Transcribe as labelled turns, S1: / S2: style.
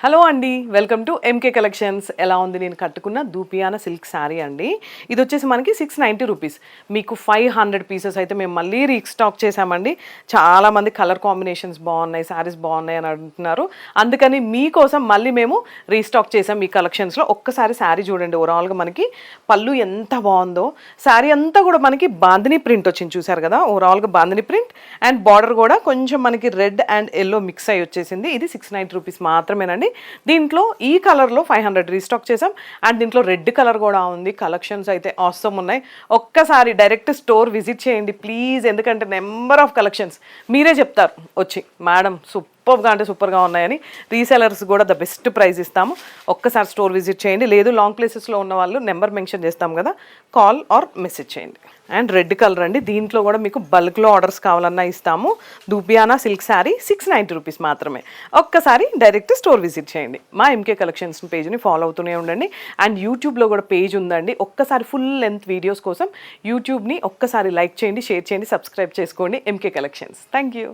S1: Hello అండి, welcome to MK collections. ఎలా ఉంది? నేను కట్టుకున్న దూపియానా సిల్క్ శారీ అండి. ఇది వచ్చేసి మనకి 690 రూపీస్. మీకు 500 పీసెస్ అయితే మేము మళ్ళీ రీస్టాక్ చేసామండి. చాలామంది కలర్ కాంబినేషన్స్ బాగున్నాయి, శారీస్ బాగున్నాయి అని అంటున్నారు. అందుకని మీకోసం మళ్ళీ మేము రీస్టాక్ చేసాం ఈ కలెక్షన్స్లో. ఒక్కసారి శారీ చూడండి. ఓవరాల్గా మనకి పళ్ళు ఎంత బాగుందో. శారీ అంతా కూడా మనకి బాందిని ప్రింట్ వచ్చింది, చూసారు కదా. ఓవరాల్గా బాందిని ప్రింట్ అండ్ బార్డర్ కూడా కొంచెం మనకి రెడ్ అండ్ ఎల్లో మిక్స్ అయ్యి వచ్చేసింది. ఇది 690 రూపీస్ మాత్రమేనండి. దీంట్లో ఈ కలర్లో 500 రీస్టాక్ చేసాం అండ్ దీంట్లో రెడ్ కలర్ కూడా ఉంది. కలెక్షన్స్ అయితే ఆసమ్ ఉన్నాయి. ఒక్కసారి డైరెక్ట్ స్టోర్ విజిట్ చేయండి ప్లీజ్, ఎందుకంటే నెంబర్ ఆఫ్ కలెక్షన్స్ మీరే చెప్తారు వచ్చి, మేడం సూపర్గా అంటే సూపర్గా ఉన్నాయని. రీసెలర్స్ కూడా ద బెస్ట్ ప్రైస్ ఇస్తాము. ఒక్కసారి స్టోర్ విజిట్ చేయండి. లేదు లాంగ్ ప్లేసెస్లో ఉన్న వాళ్ళు నెంబర్ మెన్షన్ చేస్తాం కదా, కాల్ ఆర్ మెసేజ్ చేయండి. అండ్ రెడ్ కలర్ అండి, దీంట్లో కూడా మీకు బల్క్లో ఆర్డర్స్ కావాలన్నా ఇస్తాము. దూపియానా సిల్క్ శారీ 690 రూపీస్ మాత్రమే. ఒక్కసారి డైరెక్ట్ స్టోర్ విజిట్ చేయండి. మా ఎంకే కలెక్షన్స్ పేజ్ని ఫాలో అవుతూనే ఉండండి. అండ్ యూట్యూబ్లో కూడా పేజ్ ఉందండి. ఒక్కసారి ఫుల్ లెంత్ వీడియోస్ కోసం యూట్యూబ్ని ఒక్కసారి లైక్ చేయండి, షేర్ చేయండి, సబ్స్క్రైబ్ చేసుకోండి. MK collections. Thank you.